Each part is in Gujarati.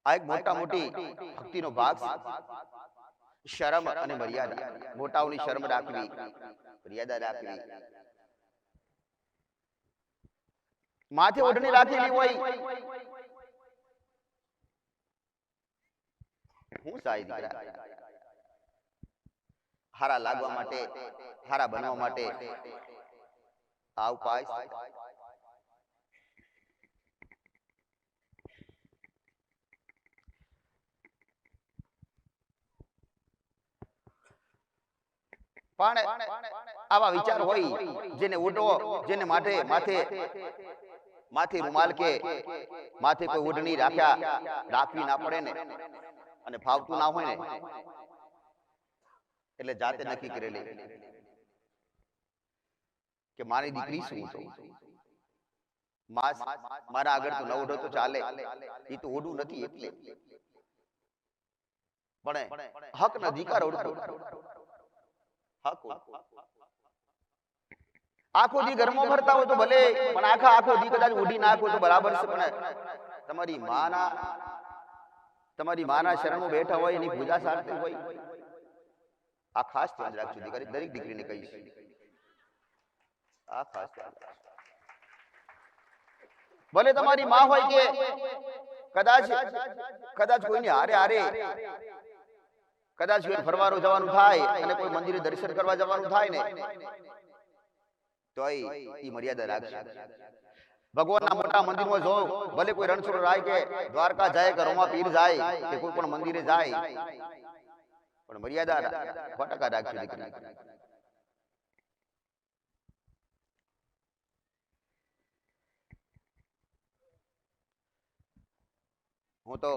આ એક મોટા મોટી ભક્તિનો ભાગ છે. શરમ અને મર્યાદા. મોટાઓની શરમ રાખવી, મર્યાદા રાખવી. માથે ઓઢણી રાખેલી હોય, હું સાઈ દીકરા હારા લાગવા માટે, હારા બનવા માટે આ ઉપાય. પણ આવા વિચાર હોય જેને ઓઢો, જેને માથે રૂમાલ કે માથે કોઈ ઓઢણી રાખવી ના પડે ને, અને ફાવતું ના હોય ને, એટલે જાતે નક્કી કરેલી કે મારી દીકરી શું છે, મારા આગળ તો ન ઓઢો તો ચાલે, એ તો ઓઢું નથી એટલે. પણ હક ન અધિકાર ઓઢો. આખો દી ઘરમાં ફરતા હોય તો ભલે, પણ આખો દી કદાચ ઓઢી નાખો તો બરાબર છે. પણ તમારી માના શરણમાં બેઠા હોય, એની પૂજા સારતી હોય, આ ખાસ ધ્યાન રાખજો દીકરી, દરેક દીકરીને કહીશ. આ ખાસ ધ્યાન રાખજો. ભલે તમારી માં હોય કે કદાચ કોઈની હારે કદાચ ફરવાનું જવાનું થાય અને કોઈ મંદિરે દર્શન કરવા જવાનું થાય ને, તો એ મર્યાદા રાખશે. ભગવાનના મોટા મંદિરમાં જો, ભલે કોઈ રણછોડ રાય કે દ્વારકા જાય કે રોમા પીર જાય કે કોઈ પણ મંદિરે જાય, પણ મર્યાદા 100% રાખજો દીકરી. હું તો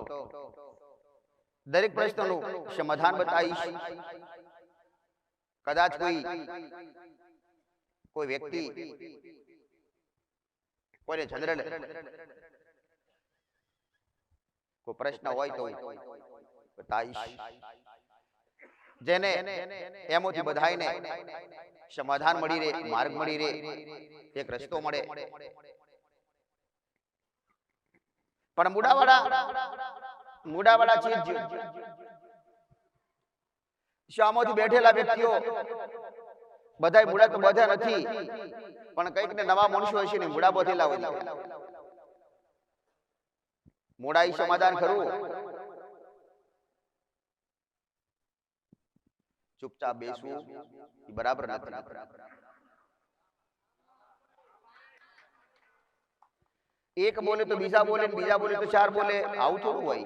દરેક પ્રશ્નનું સમાધાન બતાવીશ. કદાચ કોઈ વ્યક્તિ કોઈને જનરલ કોઈ પ્રશ્ન હોય તો બતાવીશ, જેને એમાંથી બધાયને સમાધાન મળી રહે, માર્ગ મળી રહે, એક રસ્તો મળે. પણ મૂડાવાળા છે શામાંથી બેઠેલા વ્યક્તિઓ, બધાય મૂડા તો બધા નથી, પણ કઈક ને નવા મનુષ્યો હશે ને મૂડા બધેલા હોય. મૂડા ઈ સમાધાન કરવું, ચૂપચાપ બેસવું બરાબર નથી. એક બોલે તો બીજા બોલે, બીજા બોલે તો ચાર બોલે, આવું થોડું હોય.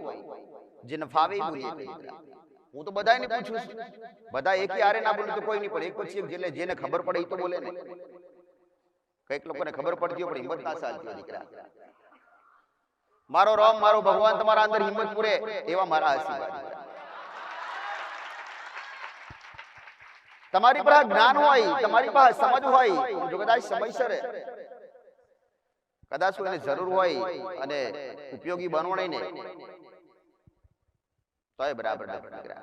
જેને ફાવે એ બોલે. હું તો બધાને પૂછું છું, બધા એકી હારે ના બોલે તો કોઈ નહીં, પણ એક પછી એક જેને ખબર પડે એ તો બોલે ને. કઈક લોકોને ખબર પડતી હોય પણ હિંમત ના ચાલતી હોય દીકરા. મારો રામ, મારો ભગવાન તમારા અંદર હિંમત પૂરે એવા મારા આશીર્વાદ. તમારી પાસે જ્ઞાન હોય, તમારી પાસે સમજ હોય, જો કદાચ સમયસર કદાચ એને જરૂર હોય અને ઉપયોગી બનવણી ને, તો એ બરાબર નથી.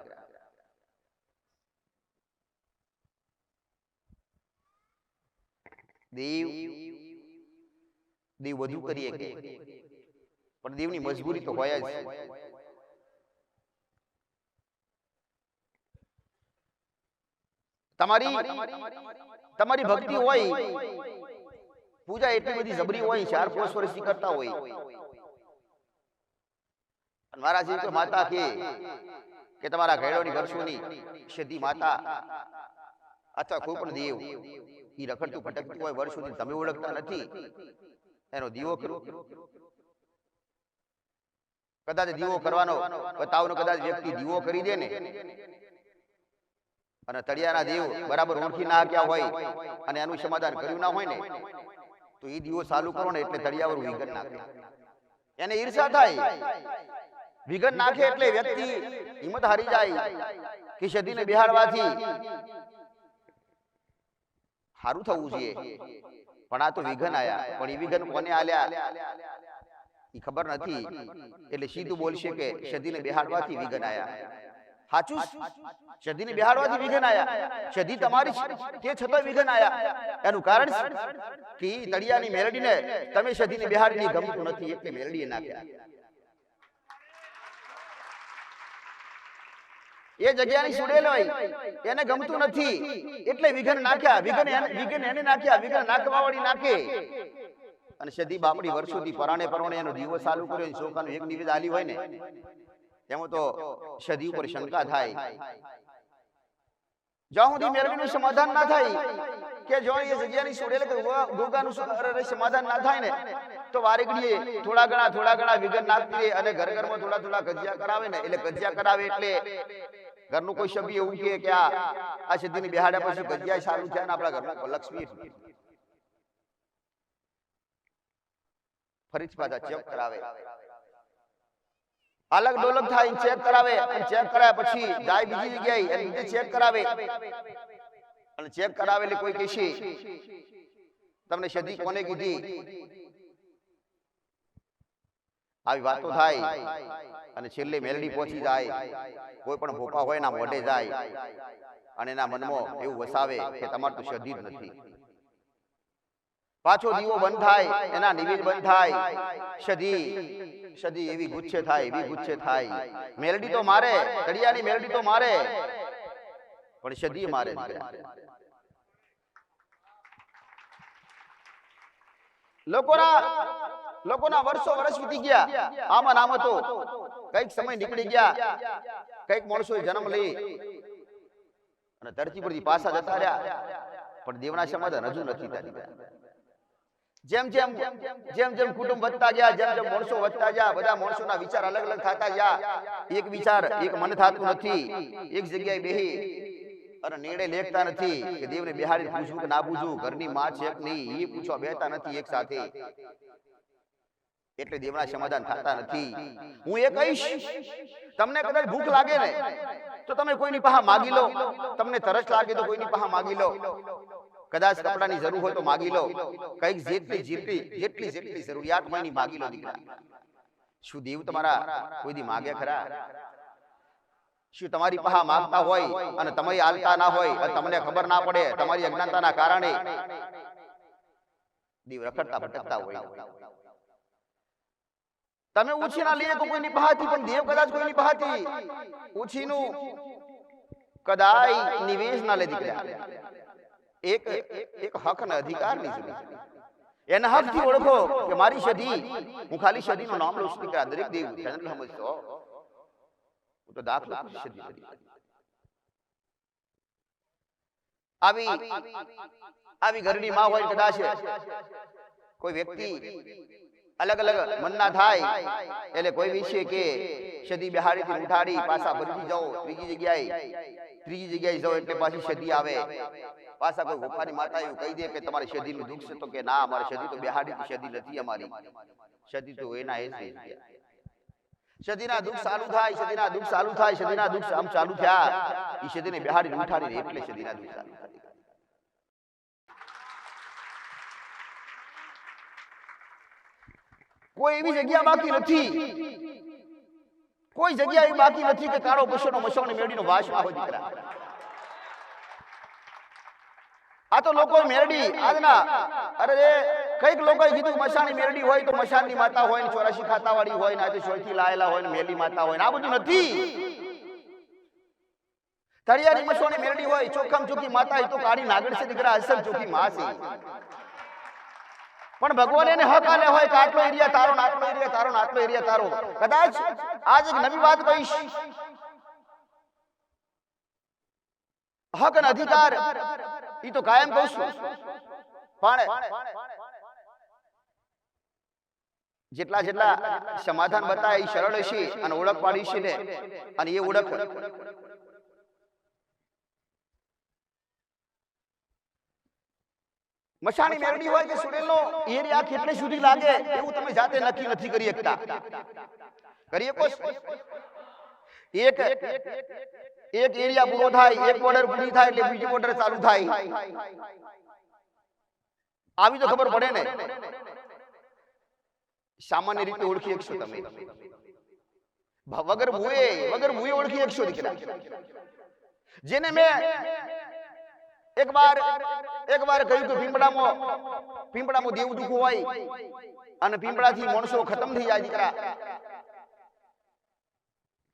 દેવ વધુ કરીએ કે, પણ દેવની મજબૂરી તો હોય જ. તમારી ભક્તિ હોય, પૂજા એટલી બધી જબરી હોય, 4-5 વર્ષથી કરતા હોય, મારા જેવી કોઈ માતા કે તમારા ઘેડોની ઘરસુની સિદ્ધિ માતા અથવા કોઈ પણ દેવ ઈ રખડતું ભટકતું હોય, વર્ષ સુધી તમે ઓળખતા નથી, એનો દીવો કરો. કદાચ દીવો કરવાનો બતાવનો કદાચ વ્યક્તિ દીવો કરી દે ને અને તળિયાના દેવ બરાબર ઓળખી ના ક્યાં હોય અને એનું સમાધાન કર્યું ના હોય ને તો એ દીવો ચાલુ કરો ને એટલે તળિયાवर વિઘન નાખે, એને ઈર્ષા થાય. વિઘન નાખે એટલે વ્યક્તિ હિંમત હારી જાય કે સદીને બિહાડવાથી સારું થવું જોઈએ. પણ આ તો વિઘન આયા, પણ એ વિઘન કોને આલ્યા એ ખબર નથી, એટલે સીધું બોલશે કે સદીને બિહાડવાથી વિઘન આયા. સાચું, સદીને બિહાડવાથી વિઘન આયા, સદી તમારી તે છતાં વિઘન આયા. એનું કારણ કે તળિયાની મેલડીને તમે સદીને બિહાડીને ગમતું નથી એટલે મેલડીએ નાખ્યા. એ જગ્યાની સુડેલ હોય એને ગમતું નથી એટલે વિઘન નાખ્યા. વિઘન એને નાખ્યા, વિઘન નાખવા વાળી નાખે. અને સદી બાપડી વર્ષોથી પરાણે એનો દીવો ચાલુ કર્યો, ચોખાનું એક નિવેદ આલી હોય ને એમાં તો સદી ઉપર શંકા થાય. જ્યાં સુધી મેળવીનું સમાધાન ના થાય કે જો એ જગ્યાની સુડેલ ગોગાનું સમાધાન ના થાય ને તો વારેગડીએ થોડા ઘણા વિઘન નાખી અને ઘરમાં થોડા ગજિયા કરાવે ને, એટલે ગજિયા કરાવે એટલે ઘરનું કોઈ સભ્ય એવું કે આ સિદ્ધિની બિહાડ્યા પછી ગજિયા સારું થયા ને આપણા ઘરમાં લક્ષ્મી ફરી પાછા ચેક કરાવે, અલગ ડોલક થાય ચેક કરાવે, અને ચેક કરાયા પછી જાય બીજી જગ્યાએ અને બીજે ચેક કરાવે, અને ચેક કરાવેલી કોઈ કહેશે તમને સદી કોને કીધી, આવી વાતો થાય. અને છેલ્લે મેલડી પહોંચી જાય, કોઈ પણ ભોપા હોય ના મોઢે જાય અને એના મનમાં એવું વસાવે કે તમારે તો સદી જ નથી. પાછો દીવો બંધ થાય, એના નિવેદ બંધ થાય, સદી એવી ગુચ્છે થાય. મેલડી તો મારે, તળિયાની મેલડી તો મારે, પણ સદી મારે. લોકોના વર્ષ વીતી ગયા, આમાં નામ હતો, કઈક સમય નીકળી ગયા, કઈક માણસોએ જન્મ લઈ અને ધરતી પરથી પાછા જતા રહ્યા, પણ દેવના સમાધાન હજુ નથી થયા. જેમ કુટુંબ વધતા ગયા, જેમ માણસો વધતા ગયા, બધા માણસોના વિચાર અલગ થતા ગયા. એક વિચાર એક મન થતું નથી, એક જગ્યાએ બેહી અને નિર્ણય લેતા નથી કે દેવને બિહાડી પૂછવું કે ના પૂછવું, ઘરની માં છે કે નહીં એ પૂછવા બેતા નથી એક સાથે, એટલે દેવના સમાધાન થતા નથી. હું એ કહીશ, તમને કદાચ ભૂખ લાગે ને તો તમે કોઈની પાસે માગી લો, તમને તરસ લાગે તો કોઈની પાસે માગી લો, કદાચ કપડાની જરૂર હોય તો માગી લો, કઈક જેટલી જરૂરિયાત હોય ની માગી લો. દીકરા, શું દેવ તમારા કોઈ દી માગે ખરા? શું તમારી પાસે માંગતા હોય અને તમે આલતા ના હોય અને તમને ખબર ના પડે, તમારી અજ્ઞાનતાના કારણે દેવ રખડતા ભટકતા હોય. તમે ઉછી ના લઈએ તો કોઈની પાસેથી, પણ દેવ કદાચ કોઈની પાસેથી ઉછીનું કદાય નિવેશ ના લે. દીકરા, એક હક અને અધિકાર ની જરૂર, એના હક થી ઓળખો કે મારી સદી, હું ખાલી સદી નું નામ લઉં છું. દીકરા, દરેક દેવ જનરલ સમજતો તો દાખલો આવી ઘરની માં હોય, કદાચ કોઈ વ્યક્તિ અલગ મનના થાય એટલે કોઈ વિશે કે સદી બિહાડી થી ઉઠાડી પાછા ભરતી જાઓ ત્રીજી જગ્યાએ જાઓ એટલે પાછી સદી આવે. પાછા કોઈ ભૂખાની માતા એવું કહી દે કે તમારી સદી નું દુઃખ છે, તો કે ના, અમારી સદી તો બિહાડી સદી નથી, અમારી સદી તો એના એ સદીના દુઃખ ચાલુ થાય, સદીના દુઃખ આમ ચાલુ થયા, એ સદીને બિહાડી ઉઠાડી એટલે સદીના દુઃખ ચાલુ થાય. કોઈ એવી જગ્યા બાકી નથી, કોઈ જગ્યા એવી બાકી નથી કે કાળો પશુનો મસોની મેળડીનો વાસ ના હોય. દીકરા, આ તો લોકો મેરડી આજના, અરે કઈક લોકોએ કીધું મસાની મેરડી હોય તો મસાનની માતા હોય ને 84 ખાતા વાળી હોય ને, આ તો સોયથી લાયેલા હોય ને મેલી માતા હોય ને, આ બધું નથી. તળિયાની મસોની મેરડી હોય, ચોખમ ચોખી માતા એ તો કાળી નાગર છે દીકરા, અસલ ચોખી માં છે. પણ ભગવાન એને હક આલે હોય કે આટલો એરિયા તારો, આટલો એરિયા તારો, આટલો એરિયા તારો. કદાચ આજ એક નવી વાત કહીશ, હક અને અધિકાર ઈ તો કાયમ કહું છું, પણ જેટલા જેટલા સમાધાન બતાય એ સરળ છે અને ઓળખ પાડી છે ને, અને એ ઓળખ મસાણી મેરડી હોય કે સુરેલનો એરિયા કેટલે સુધી લાગે એવું તમે જાતે નક્કી નથી કરી શકતા. કરી શકો? એક એરિયા પૂરો થાય, એક બોર્ડર પૂરી થાય એટલે બીજી બોર્ડર ચાલુ થાય, આવી તો ખબર પડે ને. સામાન્ય રીતે ઓળખી શકશો તમે, વગર ભૂએ ઓળખી શકશો દીકરા. જેને મેં એક વાર કહ્યું કે પીંપળામાં દેવ દુખું હોય અને પીંપળાથી માણસો ખતમ થઈ જાય દીકરા,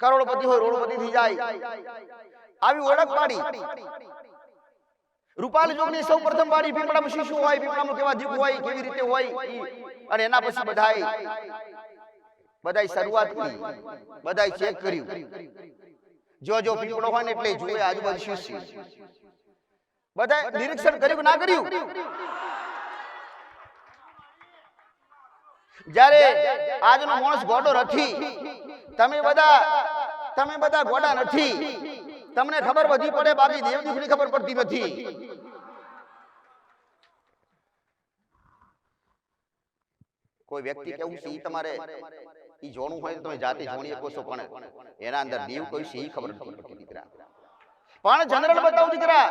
કરોડપતિ હોય રોડપતિ થઈ જાય, આવી ઓળખ પાડી. રૂપાલ જોગની સૌ પ્રથમ વાળી પીંપળામાં શિશુ હોય, પીંપળામાં કેવા દીપ હોય, કેવી રીતે હોય, અને એના પછી બધાય શરૂઆત કરી, બધાય ચેક કર્યું. જો પીંપળો હોય ને એટલે જુએ આજુબાજુ શિશુ, બધા નિરીક્ષણ કર્યું ના કર્યું? જ્યારે આજનો માણસ ગોડો નથી, તમે બધા ગોડા નથી, તમને ખબર બધી પડે, બાકી દેવદૂતની ખબર પડતી નથી. કોઈ વ્યક્તિ કેવું છે તમારે ઈ જોણું હોય તો તમે જાતે જોણી શકો છો, પણ એના અંદર દેવ કોઈ છે ઈ ખબર નથી પડતી દીકરા. પણ જનરલ બતાવું દીકરા,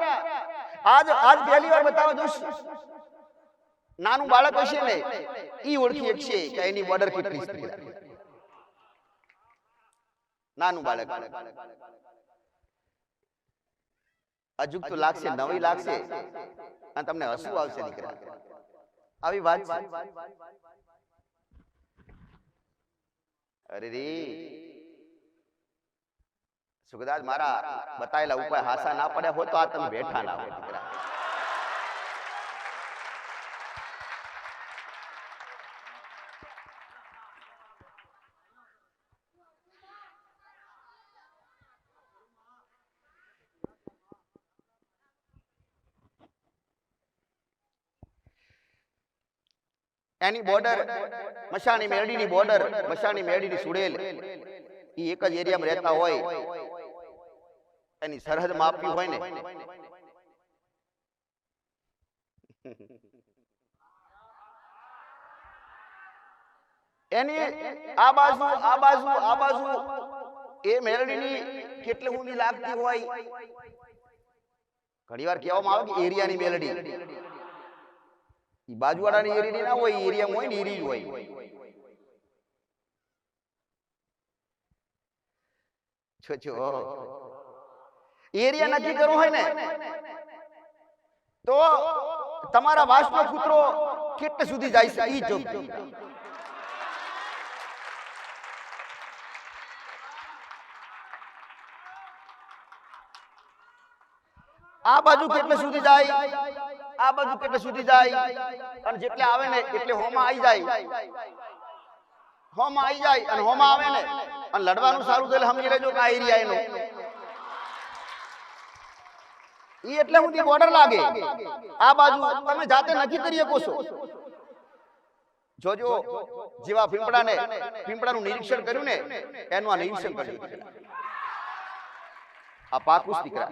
આજ પહેલી વાર બતાવો દોસ્ત, નાનું બાળક હશે ને ઈ ઓળખી શકશે કે એની બોર્ડર કેટલી છે. નાનું બાળક અજુક તો લાગશે, નવી લાગશે અને તમને હસવું આવશે દીકરા. આવી વાત છે. અરે રે સુગદાસ, મારા બતાયેલા ઉપાય હાસા ના પડ્યા હોય તો આ તમે બેઠા ના હોય દીકરા. એની બોર્ડર મસાણી મેરડીની બોર્ડર, મસાણી મેરડીની સુડેલ, એ એક જ એરિયામાં રહેતા હોય, એની સરહદ માપી હોય ને, એની આ બાજુ એ મેરડીની કેટલી ઊંડી લાગતી હોય. ઘણીવાર કહેવામાં આવે કે એરિયાની મેરડી, બાજુવાળાની એરિયા ના હોય, એરિયા હોય ને એરી હોય. એરિયા નક્કી કરવો હોય ને તો તમારા વાસનો કૂતરો કેટલે સુધી જાય છે ઈ જોગ. આ બાજુ કેટલે સુધી જાય, આ બાજુ કેટલે સુધી જાય, અને જેટલે આવે ને એટલે હોમાં આવી જાય, અને હોમાં આવે ને અને લડવાનું સારું થયેલ સમજી લેજો કે આ એરિયા એનો ઈ એટલે સુધી બોર્ડર લાગે. આ બાજુ તમે જાતે નક્કી કરી શકો છો. જોજો જેવા પીંપળાનું નિરીક્ષણ કર્યું ને એનું આ નિરીક્ષણ કર્યું. આ પાકું દીકરા.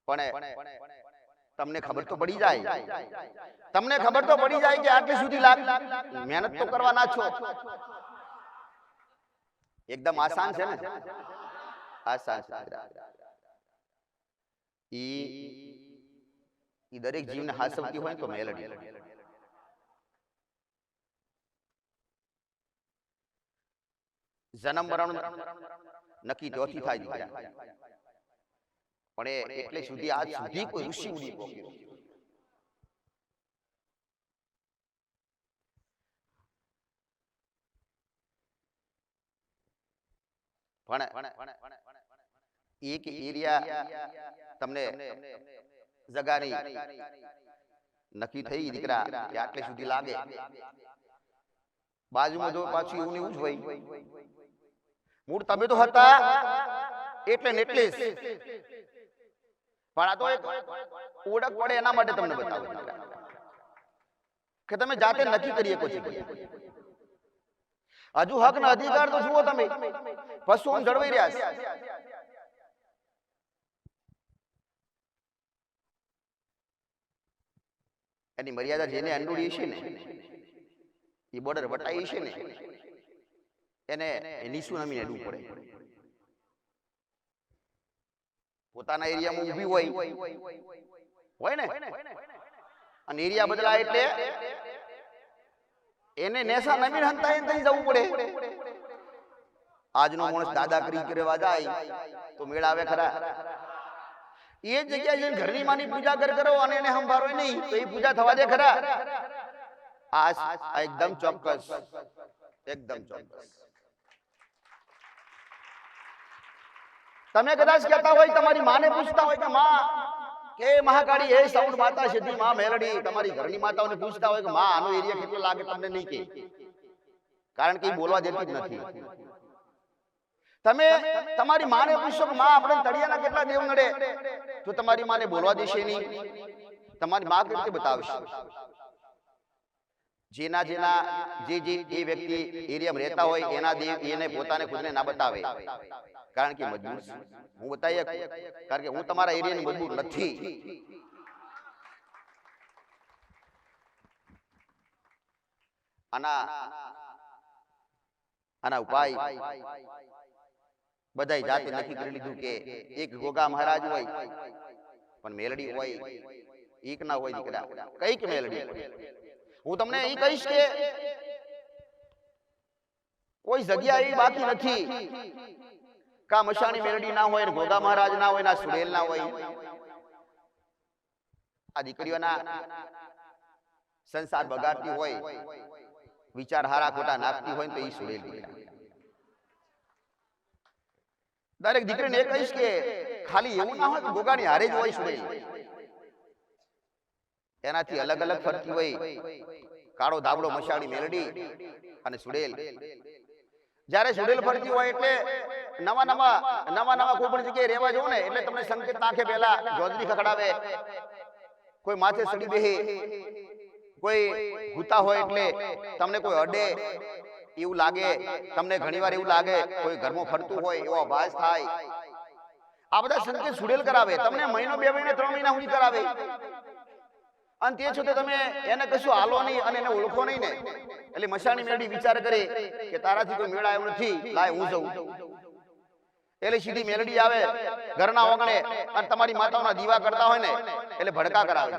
પણ તમને ખબર તો પડી જાય, કે આટલી સુધી મહેનત તો કરવાના છો. એકદમ આસાન છે ને, આસાન છે. ઈ દરેક જીવને હાસવતી હોય તો મેલડી. જન્મ મરણ નક્કી ત્યાંથી થાય દીકરા. પણ એટલે સુધી આજ સુધી કોઈ ઋષિ ઉડી પહોંચ્યો. પણ એક એરિયા તમને જગાની નક્કી થઈ દીકરા કે આટલે સુધી લાગે, બાજુમાં જો પાછું એવું ને એવું જ હોય. મૂળ તમે તો હતા એટલે ને એટલે જ. પણ આ તો એક ઓળખ પડે એના માટે તમને બતાવું કે તમે જાતે નક્કી કરી શકો છો. હજુ હક ના અધિકાર તો જુઓ તમે, પશુઓ જળવાઈ રહ્યા છે. એની મર્યાદા જેને અંડોળી છે ને, એ બોર્ડર વટાઈ છે ને, એને નીસું નમીને અડવું પડે. પોતાના એરિયામાં ઊભી હોય ને, અને એરિયા બદલાય એટલે એને નેસા નમીને હંતાઈ થઈ જવું પડે. આજનો માણસ દાદાગીરી કરવા જાય તો મેળ આવે ખરા? એ જગ્યાએ જઈને ઘરની માની પૂજા કરો અને એને સંભાળો નહીં તો એ પૂજા થવા દે ખરા? આ એકદમ ચોક્કસ, એકદમ ચોક્કસ. તમે કદાચ કહેતા હોય, તમારી માને પૂછતા હોય કે માં કે મહાકાળી હે સાઉન્ડ માતા સિદ્ધિ માં મેલડી, તમારી ઘરની માતાઓને પૂછતા હોય કે માં આનો એરિયા કેટલો લાગે, તમને નહીં કહે, કારણ કે એ બોલવા દેતી જ નથી. તમે તમારી માને પૂછો કે માં આપણે તળિયાના કેટલા દેવ નડે, તો તમારી માને બોલવા દેશે નહીં. તમારી માં કેવી રીતે બતાવશે? જેના જે વ્યક્તિ એરિયામાં રહેતા હોય એના દેવ એને પોતાને ખુદને ના બતાવે, કારણ કે મજબૂર છું. હું બતાવી કારણ કે હું તમારા એરિયાની મજબૂર નથી. આના ઉપાય બધાય જાતે નક્કી કરી લીધું કે એક ગોગા મહારાજ હોય પણ મેલડી હોય, એક ના હોય દીકરા, કઈક મેલડી હોય. હું તમને એ કહીશ કે કોઈ જગ્યા એવી બાકી નથી કા મશાણી મેલડી ના હોય, ગોગા મહારાજ ના હોય, ના સુડેલ ના હોય. આ દીકરીઓના સંસાર બગાડતી હોય, વિચાર હારા ખોટા નાખતી હોય તો એ સુડેલ દીકરા. દરેક દીકરીને એ કહીશ કે ખાલી એવું ના હોય કે ગોગાની હારે જ હોય સુડેલ, એનાથી અલગ અલગ ફરતી હોય કાળો ધાબળો મશાણી મેલડી અને સુડેલ. જ્યારે સુડેલ ફરતી હોય એટલે નવા નવા કોઈ પણ જગ્યાએ રહેવા જવું ને એટલે તમને સંકેત નાખે, પહેલા જોજરી ખખડાવે, કોઈ માથે સડી બેહે, કોઈ ભૂતા હોય એટલે તમને કોઈ અડે એવું લાગે, તમને ઘણીવાર એવું લાગે કોઈ ઘરમાં ફરતું હોય એવો આભાસ થાય. આ બધા સંકેત સુડેલ કરાવે, તમને મહિનો 2 મહિના 3 મહિના સુધી કરાવે. અને તે છતાં તમે એને કશું હાલો નહીં અને એને ઓળખો નહીં ને, એટલે મશાણી મેલડી વિચાર કરે કે તારાથી કોઈ મેળા આવ્યો નથી, લાય હું જઉં. એટલે સીધી મેલડી આવે ઘરના ઓગણે અને તમારી માતાઓના દીવા કરતા હોય ને એટલે ભડકા કરાવે.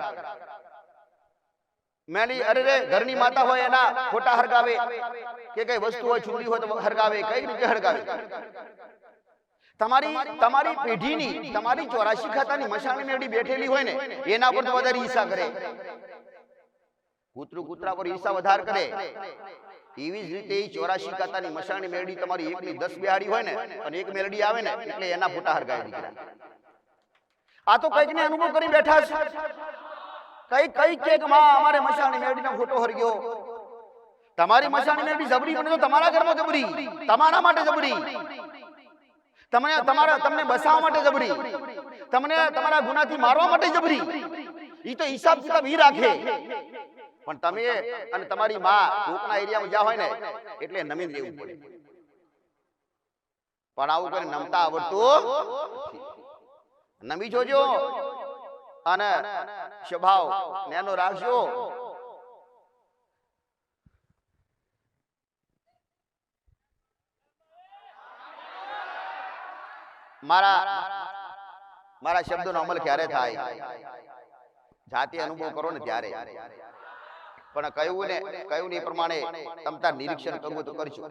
મેલી અરે રે ઘરની માતા હોય એના ખોટા હરગાવે, કે કઈ વસ્તુ હોય ચૂંટણી હોય તો હરગાવે, કઈ રીતે હરગાવે? તમારી પેઢીની, તમારી 84 ખાતાની મશાણી મેલડી બેઠેલી હોય ને એના પર તો વધારે ઈર્ષા કરે, કૂતરા પર ઈર્ષા વધારે કરે. એવી જ રીતે 84 ખાતાની મશાણી મેલડી તમારી એકની 10 બિહાડી હોય ને અને એક મેલડી આવે ને એટલે એના ફોટા હરગાય દીકરા. આ તો કઈક ને અનુભવ કરી બેઠા છે. કઈક કે માં અમારે મશાણી મેલડીનો ફોટો હરગ્યો. તમારી મશાણી મેલડી જબરી બને તો તમારા ઘરમાં જબરી, તમારા માટે જબરી, તમને બસાવવા માટે જબરી, તમને તમારા ગુનાથી મારવા માટે જબરી. ઈ તો હિસાબ કિતાબ ઈ રાખે. પણ તમે અને તમારી માં કોકના એરિયામાં જ્યાં હોય ને એટલે નમીન રહેવું પડે. પણ આવું કરીને નમતા આવડતું નમી જોજો અને સ્વભાવ નેનો રાખજો. મારા શબ્દોનો અમલ ક્યારે થાય? જાતે અનુભવ કરો ને ત્યારે. પણ કયું ને પ્રમાણે તમતાર નિરીક્ષણ કરવું તો કરજો.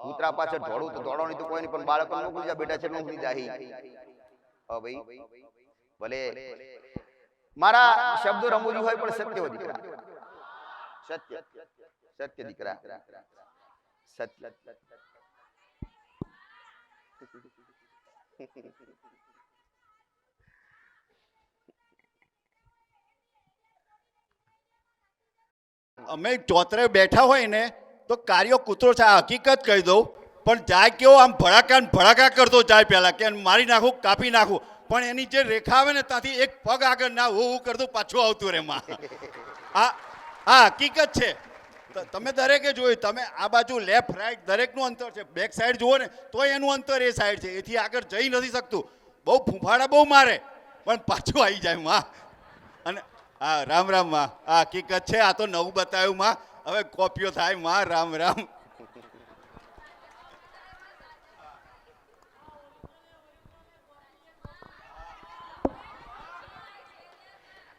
કૂતરા પાછળ દોડવું તો દોડો નહીં તો કોઈ નહીં, પણ બાળકો નો ભૂલી બેટા છે નો ભૂલી જાહી. ભાઈ ભલે મારા શબ્દો રમૂજી હોય પણ સત્ય હોય દીકરા, સત્ય દીકરા, સત્ય. અમે ચોતરે બેઠા હોય ને તો કાર્યો કૂતરો છે, આ હકીકત કહી દઉં. પણ જાય કેવો આમ ભડાકા ને ભડાકા કરતો જાય પહેલા કે મારી નાખું, કાપી નાખું, પણ એની જે રેખા આવે ને ત્યાંથી એક પગ આગળ ના હું કરતું પાછું આવતું રે માં. આ હકીકત છે. તમે દરેકે જોયું, તમે આ બાજુ લેફ્ટ રાઈટ દરેકનું અંતર છે. બેક સાઈડ જુઓ ને તો એનું અંતર એ સાઈડ છે, એથી આગળ જઈ નથી શકતું. બહુ ફૂંફાડા બહુ મારે પણ પાછું આવી જાય માં. અને હા, રામ રામ માં. આ હકીકત છે. આ તો નવું બતાવ્યું માં. હવે કોપીઓ થાય માં. રામ રામ.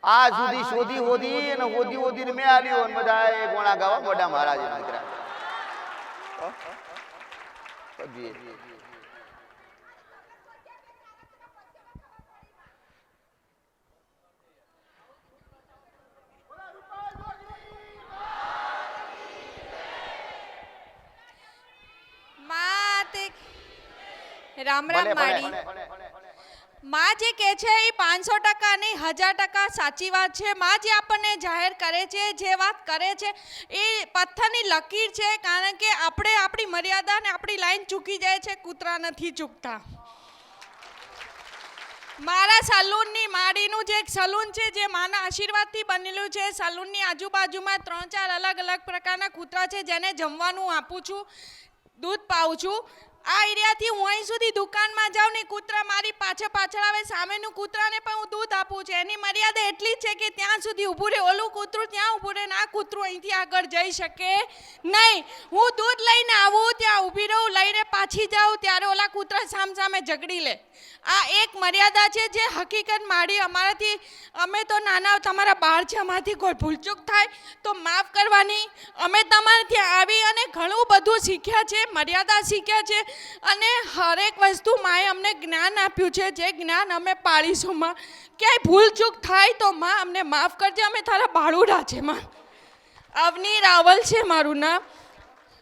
આ સુધી શોધી હોધી અને હોધી હોધી મેં આલ્યો અને બધા એ ગોણા ગાવા મોઢા મહારાજ દીકરા. રામ રામ માડી. માં જે કહે છે એ 500% નહીં 1000% સાચી વાત છે. માં જે આપણને જાહેર કરે છે, જે વાત કરે છે એ પથ્થરની લકીર છે. કારણ કે આપણે આપણી મર્યાદા ને આપણી લાઈન ચૂકી જાય છે, કૂતરા નથી ચૂકતા. મારા સલૂનની માડીનું જે એક સલૂન છે જે માના આશીર્વાદથી બનેલું છે. સલૂનની આજુબાજુમાં 3-4 અલગ અલગ પ્રકારના કૂતરા છે જેને જમવાનું આપું છું, દૂધ પાઉં છું. આ એરિયાથી હું અહીં સુધી દુકાનમાં જાઉં ને કૂતરા મારી પાછળ આવે, સામેનું કૂતરાને પણ હું દૂધ આપું છું. એની મર્યાદા એટલી જ છે કે ત્યાં સુધી ઊભું રહે, ઓલું કૂતરું ત્યાં ઊભું રહે ને આ કૂતરું અહીંથી આગળ જઈ શકે નહીં. હું દૂધ લઈને આવું, ત્યાં ઊભી રહું, લઈને પાછી જાઉં ત્યારે ઓલા કૂતરા સામે ઝઘડી લે. આ એક મર્યાદા છે જે હકીકત માડી અમારાથી. અમે તો નાના, તમારા બાળ છે, અમારાથી કોઈ ભૂલચૂક થાય તો માફ કરવાની. અમે તમારાથી આવી અને ઘણું બધું શીખ્યા છે, મર્યાદા શીખ્યા છે અને હરેક વસ્તુ માએ અમને જ્ઞાન આપ્યું છે, જે જ્ઞાન અમે પાળીશું. માં ક્યાંય ભૂલચૂક થાય તો માં અમને માફ કરજે. અમે તારા બાળુડા છે માં. અવની રાવલ છે મારું નામ.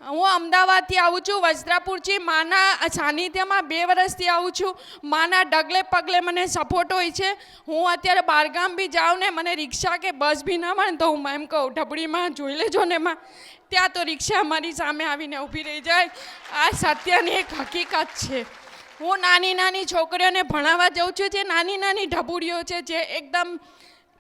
હું અમદાવાદથી આવું છું, વસ્ત્રાપુરથી. માના સાનિધ્યમાં 2 વર્ષથી આવું છું. માના ડગલે પગલે મને સપોર્ટ હોય છે. હું અત્યારે બહારગામ બી જાઉં ને મને રિક્ષા કે બસ બી ના મળે તો હું એમ કહું ઢબડીમાં જોઈ લેજો ને માં, ત્યાં તો રિક્ષા મારી સામે આવીને ઊભી રહી જાય. આ સત્યની એક હકીકત છે. હું નાની છોકરીઓને ભણાવવા જાઉં છું. જે નાની ઢબુડીઓ છે, જે એકદમ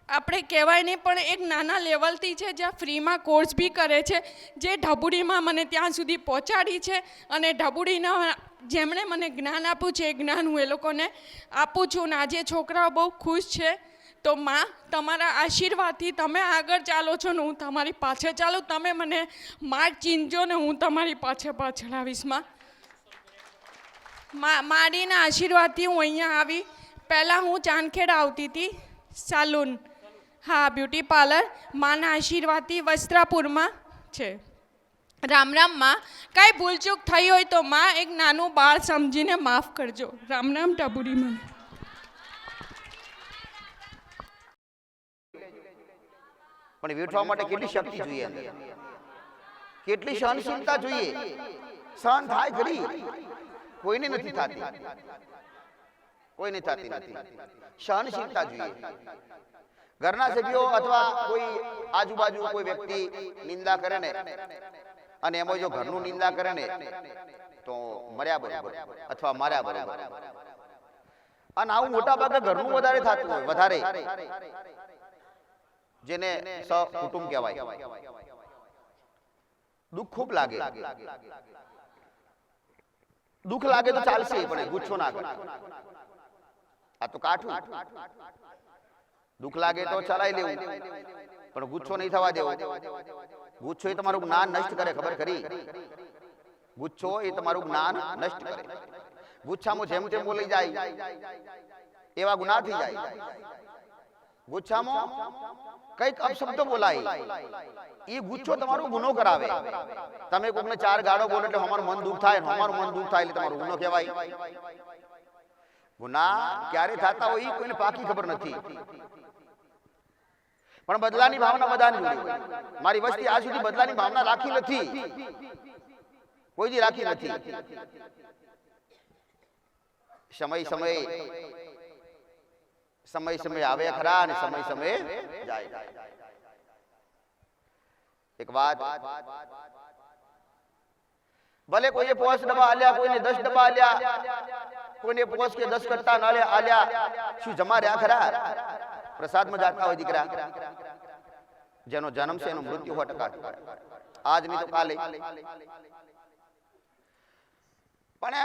આપણે કહેવાય નહીં પણ એક નાના લેવલથી છે, જ્યાં ફ્રીમાં કોર્સ બી કરે છે, જે ઢબુડીમાં મને ત્યાં સુધી પહોંચાડી છે. અને ઢબુડીના જેમણે મને જ્ઞાન આપ્યું છે એ જ્ઞાન હું એ લોકોને આપું છું. ને આજે છોકરાઓ બહુ ખુશ છે. તો માં, તમારા આશીર્વાદથી તમે આગળ ચાલો છો ને હું તમારી પાછળ ચાલું. તમે મને માર્ગ ચીંધજો ને હું તમારી પાછળ આવીશ માં. માડીના આશીર્વાદથી હું અહીંયા આવી. પહેલાં હું ચાંદખેડા આવતી હતી સલૂન, હા, બ્યુટી પાર્લર. માના આશીર્વાદથી વસ્ત્રાપુરમાં છે. રામ રામ માં. કાંઈ ભૂલચૂક થઈ હોય તો માં એક નાનું બાળ સમજીને માફ કરજો. રામ રામ ઢબુડી મને. પણ વેઠવા માટે કેટલી શક્તિ જોઈએ અંદર, કેટલી સહનશીલતા જોઈએ. સહન થાય ખરી, કોઈને નથી થતી, કોઈને થતી નથી. સહનશીલતા જોઈએ. ઘરના સભ્યો અથવા કોઈ આજુબાજુ કોઈ વ્યક્તિ નિંદા કરે ને અને એમાં જો ઘરનું નિંદા કરે ને તો મર્યા બરાબર અથવા માર્યા બરાબર. અને આવું મોટા ભાગે ઘરનું વધારે થતું હોય, વધારે, જેને સહકુટુંબ કહેવાય. દુઃખ ખૂબ લાગે. દુઃખ લાગે તો ચાલશે પણ ગુસ્સો ના કરે. આ તો કાઠું. દુઃખ લાગે તો ચલાવી લેવું પણ ગુસ્સો નહીં થવા દેવો. ગુસ્સો એ તમારું જ્ઞાન નષ્ટ કરે, ખબર ખરી? ગુસ્સો એ તમારું જ્ઞાન નષ્ટ કરે. ગુસ્સામાં જેમ તેમ બોલી જાય એવા ગુનાહ થઈ જાય. ગુસ્સામાં કઈક અપશબ્દો બોલાય, એ ગુસ્સો તમારો ગુનો કરાવે. તમે કોકને 4 ગાળો બોલો એટલે અમારું મન દુઃખ થાય, અમારું મન દુઃખ થાય એટલે તમારો ગુનો કહેવાય. ગુનાહ ક્યારે થતા હોય એ કોઈને પાકી ખબર નથી. પણ બદલાની ભાવના બધાની જોડે. મારી વસ્તી આજ સુધી બદલાની ભાવના રાખી નથી, કોઈ દી રાખી નથી. સમય સમય આવે ખરા અને સમય સમય જાય. એક વાત, ભલે કોઈએ 5 ડબ્બા આલ્યા, કોઈને 10 ડબ્બા આલ્યા, કોઈને 5 કે 10 કરતા નાળે આલ્યા, શું જમા રહ્યા ખરા? પ્રસાદમાં જાતા હોય દીકરા. જેનો જન્મ છે એનું મૃત્યુ 100% આજ નહીં તો કાલે. પણ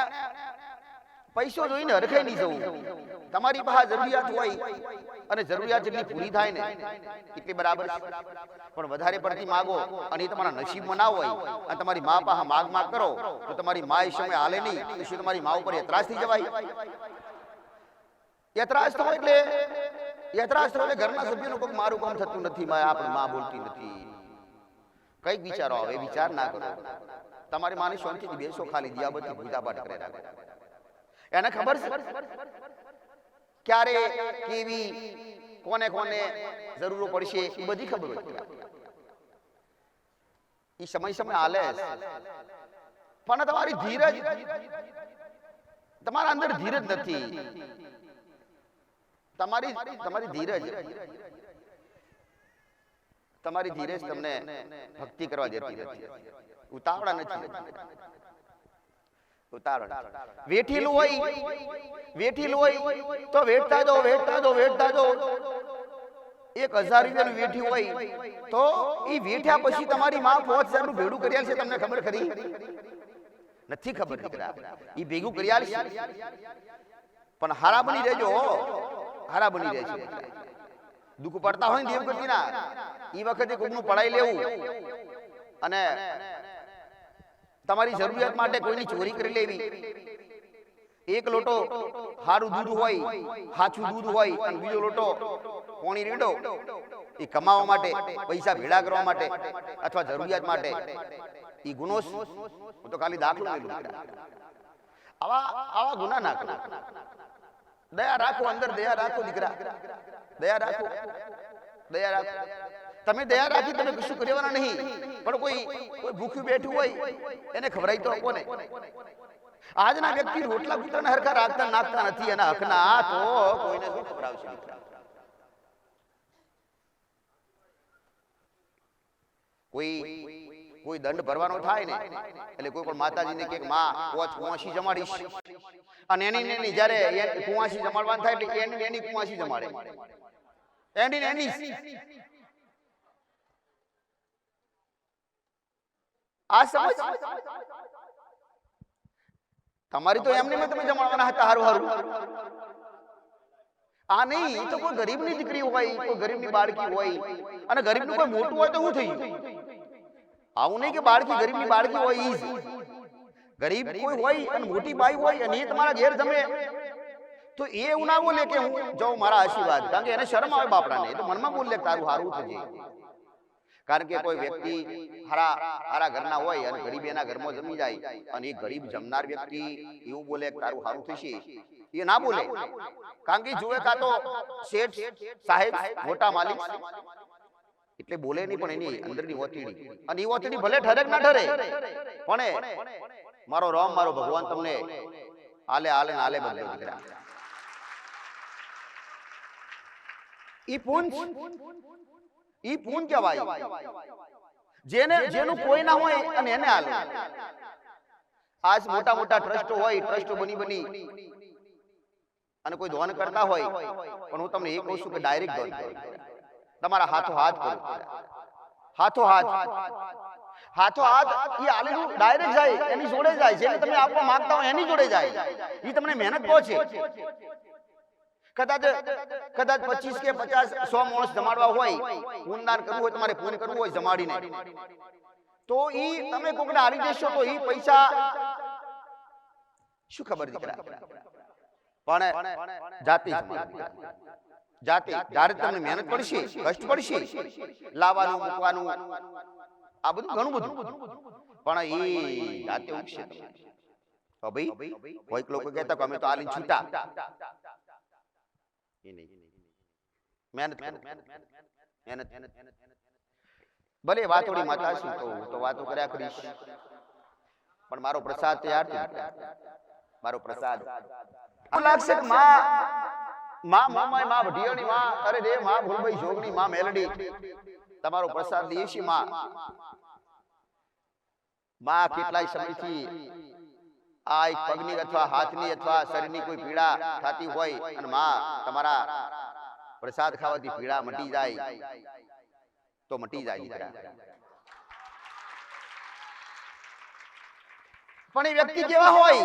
પૈસો જોઈને હરખાઈ નહીં જવું. તમારી પાસે જરૂરિયાત હોય અને જરૂરિયાત જેટલી પૂરી થાય ને એટલી બરાબર છે. પણ વધારે પડતી માગો અને એ તમારા નસીબમાં ના હોય અને તમારી મા પાસે માગ કરો તો તમારી મા એ સમય હાલે નહીં તો શું તમારી મા ઉપર એતરાજ થઈ જવાય? એતરાજ થવો એટલે ઘરના સભ્યોનું કોઈ મારું કામ થતું નથી, આપણી મા બોલતી નથી, કઈક વિચારો આવે, વિચાર ના કરો. તમારી માની શાંતિથી બેસો, ખાલી દિયાબત્તી પૂજાપાઠ કરે રાખો. એને ખબર છે ક્યારે કેવી કોને જરૂરો પડશે એ બધી ખબર હોય. એ સમય હાલે પણ તમારી ધીરજ, તમારા અંદર ધીરજ નથી. તમારી ધીરજ તમને ભક્તિ કરવા દેતી નથી. ઉતાવળા નથી. વેઠેલું હોય તો વેઠતા જો 1000 રૂપિયાનું વેઠી હોય તો એ વેઠ્યા પછી તમારી માં 5000 નું ભેડું કર્યા છે. તમને ખબર ખરી? નથી ખબર દીકરા. એ ભેગું કર્યા છે પણ હારા બની રહેજો, હારા બની રહેજો. દુઃખ પડતા હોય ને દેવગતિના એ વખતે કોઈનું પડાઈ લેવું અને તમારી જરૂરિયાત માટે કોઈની ચોરી કરી લેવી. એક લોટો હારું દૂધ હોય, હાચું દૂધ હોય અને બીજો લોટો પોણી રીડો, એ કમાવા માટે, પૈસા ભેળા કરવા માટે અથવા જરૂરિયાત માટે, એ ગુનો. હું તો ખાલી દાખલો લઈ લઉં. આવા ગુના ના કરો. દયા રાખો, અંદર દયા રાખો દીકરા, દયા રાખો. તમે દયા રાખી તમે કશું કરવાના નહીં. પણ કોઈ ભૂખ્યું બેઠું હોય એને ખવડાવી તો કોને? આજના વ્યક્તિ રોટલા કૂતરાને હરખા રાખતા નાખતા નથી એના હકના, તો કોઈને શું ખવડાવશે? કોઈ દંડ ભરવાનો થાય ને એટલે કોઈ પણ માતાજીને કે માં કુવાસી જમાડીશ અને એની જયારે કુવાસી જમાડવાનું થાય એટલે એની કુવાસી જમાડે. એની આ સમજ તમારી તો એમને તમે જમાડવાના હતા હારું. આ નહીં તો કોઈ ગરીબની દીકરી હોય, કોઈ ગરીબની બાળકી હોય અને ગરીબનું કોઈ મોટું હોય તો શું થઈ ગયું? આવું નહીં કે ગરીબની બાળકી હોય, ગરીબ કોઈ હોય અને મોટી બાઈ હોય અને એ તમારા ઘેર જમે તો એ એવું ના બોલે કે હું જાઉં મારા આશીર્વાદ, કારણ કે એને શરમ આવે બાપડાને. એ તો મનમાં બોલે તારું હારું થશે. કારણ કે કોઈ વ્યક્તિ હારા ઘરના હોય અને ગરીબ એના ઘરમાં જમી જાય અને એ ગરીબ જમનાર વ્યક્તિ એવું બોલે કે તારું હારું થશે, એ ના બોલે. કારણ કે જોવે કાં તો શેઠ સાહેબ મોટા માલિક એટલે બોલે નહીં, પણ એની અંદરની ઓતડી, અને એ ઓતડી ભલે ઠરે ના ઠરે પણ મારો રામ મારો ભગવાન તમને આલે બદલે દીકરા. ઈ પૂન કહેવાય. જેનું કોઈ ના હોય અને એને આલે. આજ મોટા ટ્રસ્ટો હોય, ટ્રસ્ટો બની અને કોઈ ધોન કરતા હોય, પણ હું તમને એ કહું છું કે ડાયરેક્ટ ધોન કરો. તમારા હાથો હાથ કરો, હાથો હાથ એ આલેલું ડાયરેક્ટ જાય, એની જોડે જાય. જેને તમે આપવા માંગતા હોય એની જોડે જાય. એ તમને મહેનત પહોંચે. કદાચ 25 કે 50 100 માણસ જમાડવા હોય, પૂનદાન કરવું હોય, તમારે પૂન કરવું હોય જમાડીને, તો ઈ તમે કોકને આવી દેશો તો ઈ પૈસા શું ખબર દીકરા. પણ જાતિ જ્યારે તમને મહેનત પડશે, કષ્ટ પડશે, લાવવાનું મૂકવાનું આ બધું ઘણું બધું, પણ ઈ જાતે ઉગશે. તો ભાઈ કોઈક લોકો કહેતા કે અમે તો આલી છૂટા, મહેનત ભલે વાતોડી માતા છું તો વાતો કર્યા કરીશ, પણ મારો પ્રસાદ તૈયાર છે. મારો પ્રસાદ લાગશે કે માં મોમાય માં ભઢિયાની માં અરે રે માં ભૂલભાઈ જોગની માં મેલડી તમારો પ્રસાદ દઈએ છીએ માં કેટલાય સમયથી આ એક પગની અથવા હાથની અથવા શરીરની કોઈ પીડા થતી હોય અને માં તમારા પ્રસાદ ખાવાથી પીડા મટી જાય તો મટી જાય દીકરા. પણ એ વ્યક્તિ કેવા હોય,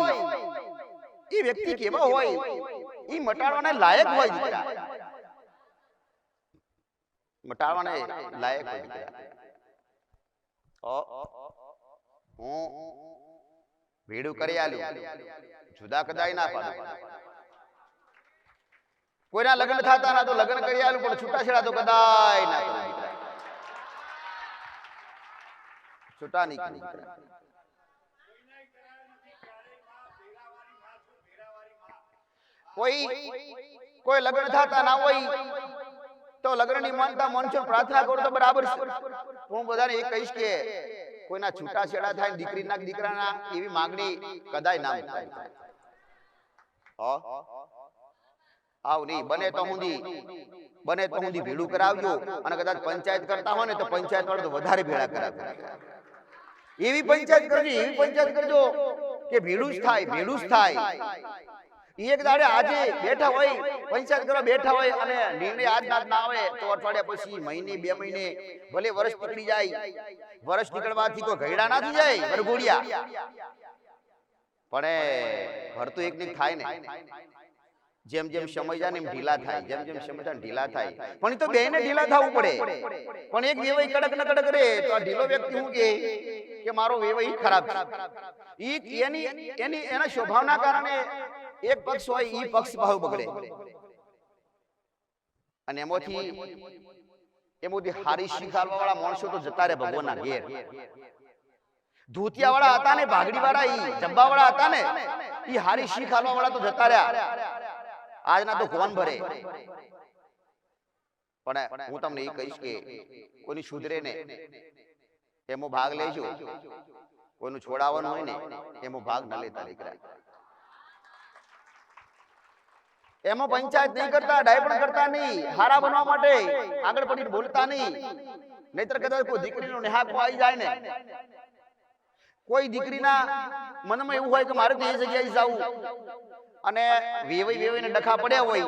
એ વ્યક્તિ કેવા હોય, એ મટાડવાને લાયક હોય દીકરા, મટાડવાને લાયક હોય દીકરા. હું ભેડું કરી આલ્યું, જુદા કદાય ના પાડું. કોઈના લગ્ન થતા ના તો લગ્ન કરી આલ્યું, પણ છૂટાછેડા તો કદાય ના કરું દીકરા. છૂટા નહીં કરી દીકરા. કોઈ લગ્ન થતા ના હોય તો લગ્નની માનતા મનસો પ્રાર્થના કરો તો બરાબર છે. હું બધાને એ કહીશ કે કોઈના છૂટાછેડા થાય દીકરીના દીકરાના એવી માંગણી કદાય ના થાય. આવ નહીં બને તો હુંદી ભેડું કરાવજો, અને કદાચ પંચાયત કરતા હોય ને તો પંચાયત વાળા તો વધારે ભેળા કરાવજો. એવી પંચાયત કરજો કે ભેડું જ થાય. એક દાડે આજે બેઠા હોય, પંચાયત કરવા બેઠા હોય અને નિર્ણય આજ ના આવે તો અઠવાડિયા પછી, મહિને 2 મહિને, ભલે વર્ષ નીકળી જાય. વર્ષ નીકળવાથી કોઈ ઘયડા ના થઈ જાય વરઘોડિયા, પણ ઘર તો એક ને થાય ને. જેમ જેમ સમય જાય ને એમ ઢીલા થાય, જેમ સમય જાય ઢીલા થાય. પણ એ તો બેને ઢીલા થવું પડે. પણ એક વેવાઈ કડક ન કડક રે તો આ ઢીલો વ્યક્તિ શું કે મારો વેવાઈ ખરાબ છે. એના સ્વભાવના કારણે એક પક્ષ હોય ઈ પક્ષ ભાવ બગડે. અને એમાંથી હારી શીખાડવા વાળા માણસો તો જતા રહે ભગવાનના ઘેર. ધોતિયા વાળા હતા ને, ભાગડી વાળા, ઈ જબ્બા વાળા હતા ને, ઈ હારી શીખાડવા વાળા તો જતા રહ્યા. આજના તો કોણ ભરે. પણ હું તમને એ કહીશ કે કોઈની સુધરે ને એમાં ભાગ લેજો, કોઈનું છોડાવવાનું હોય ને એમાં ભાગ ન લેતા દીકરા. એમાં પંચાયત નહીં કરતા, ડાયપણ કરતા નહીં, હારા બનવા માટે આગળ પડીને બોલતા નહીં. નહીતર કદાચ કોઈ દીકરીનો નેહાકો આવી જાય ને, કોઈ દીકરીના મનમાં એવું હોય કે મારે તો એ જગ્યાએ જવું, અને વેવાઈને ડખા પડ્યા હોય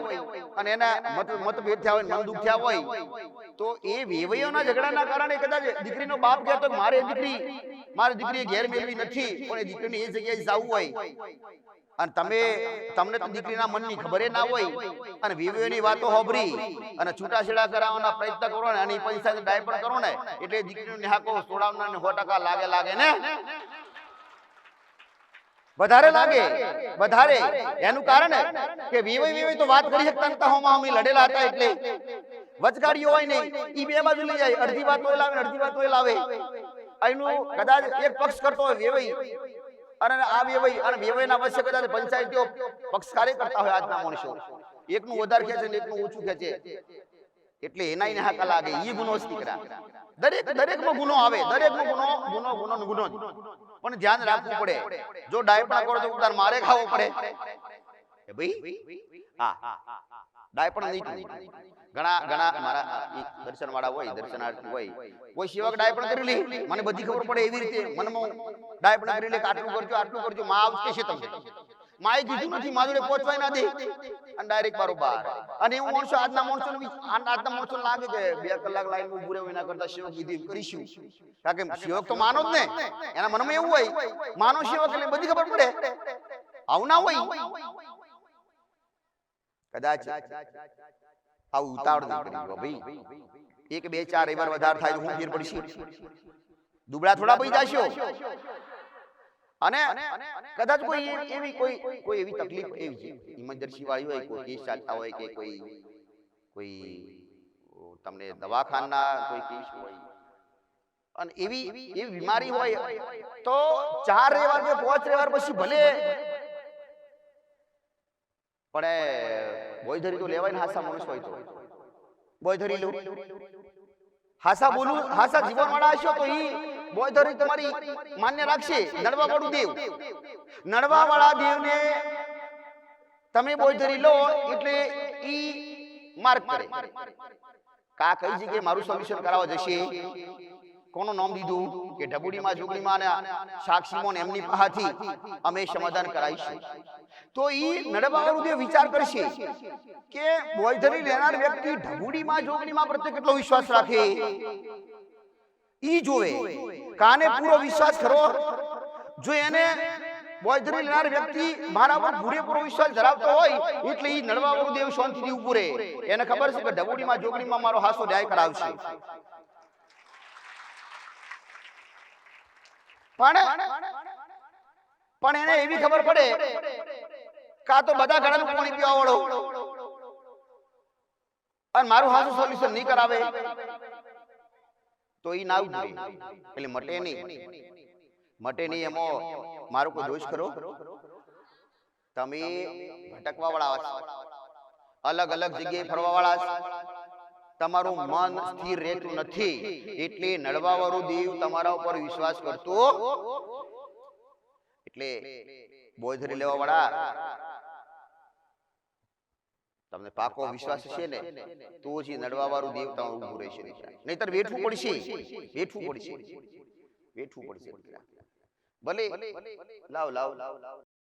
અને એના મતભેદ થયા હોય, મન દુખ થયા હોય, તો એ વેવાઈઓના ઝઘડાના કારણે કદાચ દીકરીનો બાપ કહેતો મારી દીકરીએ ઘેર મેળવી નથી, પણ એ દીકરીને એ જગ્યાએ જવું હોય, અને તમને તો દીકરીના મનની ખબર ના હોય, અને વેવાઈઓની વાતો હોભરી અને છૂટાછેડા કરાવવાના પ્રયત્ન કરો ને, અને પૈસા ડાયપણ કરો ને, એટલે દીકરીનો નેહાકો છોડાવનાર 100% લાગે ને, વધારે લાગે. એનું કારણ કે વેવાઈ તો વાત કરી શકતા નતા, હોમી લડેલા હતા. એટલે વચગાડીઓ હોય નહીં, ઈ બે બાજુ લઈ જાય, અડધી વાત હોય લાવે, અડધી વાત હોય લાવે. એનું કદાચ એક પક્ષ કરતો હોય વેવાઈ, અને આ વેવાઈ અને વેવાઈના વચ્ચે કદાચ પંચાયતીઓ પક્ષકારે કરતા હોય આજના માણસો, એકનું વધારે ખેંચે ને એકનું ઓછું ખેંચે, એટલે એના નેહાકા લાગે. ઈ ગુનો જ દીકરા. દરેકમાં ગુનો આવે, દરેકમાં ગુનો પણ ધ્યાન રાખવું પડે. જો ડાયપણ કરો તો ઉતાર મારે ખાવો પડે એ ભાઈ. હા, ડાયપણ નહીં. ઘણા મારા દર્શન વાળા હોય, દર્શનાર્થી હોય, કોઈ સેવક ડાયપણ કરી લે, મને બધી ખબર પડે એવી રીતે મનમાં ડાયપણ કરી લે કે આટલું કરજો, માં આવશે છે તમને. માએ કીધું નથી, મા જોડે પહોંચવાય ના દે, અને ડાયરેક્ટ બરોબર. અને એવું માણસો આજના માણસો લાગે કે 2 કલાક લાઈન ઉભું રહેવું એના કરતા સેવક કીધું કરીશું. કારણ કે સેવક તો માનો જ ને, એના મનમાં એવું હોય માનો સેવક એટલે બધી ખબર પડે. આવું ના હોય. કદાચ આવું ઉતાવળ નહીં કરી ભાઈ. 1 2 4 વાર વધારે થાય તો હું ફેર પડશે, દુબળા થોડા પડી જાશો. અને કદાચ કોઈ એવી તકલીફ એવી ઇમરજન્સી વાળી હોય, કોઈ કેસ ચાલતા હોય કે કોઈ તમને દવાખાના કોઈ કેસ હોય, અને એવી બીમારી હોય તો 4 રવિવાર કે 5 રવિવાર પછી ભલે, પણ બોયધરી તો લેવાય ને. હાસા માણસ હોય તો બોયધરી લો, હાસા બોલું, હાસા જીવન વાળા હશો તો ઈ બોયધરી તમારી માન્ય રાખશે. નડવા વાળું દેવ, નડવા વાળા દેવને તમે બોયધરી લો એટલે ઈ માર્ક કરે કા કઈ જગ્યાએ મારું સોલ્યુશન કરાવવા જશે, કોનું નામ દીધું કે ઢબુડીમાં જોગણીમાં અને સાક્ષીમોન એમની પાસેથી અમે સમાધાન કરાવીશું. તો ઈ નડબાવાળું જે વિચાર કરશે કે બોયધરી લેનાર વ્યક્તિ ઢબુડીમાં જોગણીમાં પ્રત્યે કેટલો વિશ્વાસ રાખે, ઈ જોવે. કાને પૂરો વિશ્વાસ કરો, જો એને બોયધરી લેનાર વ્યક્તિ મારા પર પૂરેપૂરો વિશ્વાસ ધરાવતો હોય એટલે ઈ નડવાવાળું દેવ શાંતિથી ઊભું રહે. એને ખબર છે કે ઢબુડીમાં જોગણીમાં મારો હાસો ન્યાય કરાવશે. પણ એને એવી ખબર પડે કા તો બધા ઘડાનું પાણી પીવા વાળો અને મારું હાસું સોલ્યુશન નહીં કરાવે તો ઈ ના ઉતરે એટલે મટે નહીં. એમાં મારો કોઈ દોષ ખરો? તમે ભટકવા વાળા, અલગ અલગ જગ્યાએ ફરવા વાળા, તમારું મન સ્થિર રહેતું નથી એટલે નડવાવાળો દેવ તમારા ઉપર વિશ્વાસ કરતો એટલે બોયધરી લેવા વાળા તમને પાકો વિશ્વાસ છે ને તો જ નડવાવાળું દેવ તમારું ઊભું રહેશે, નહીતર વેઠવું પડશે. ભલે લાવ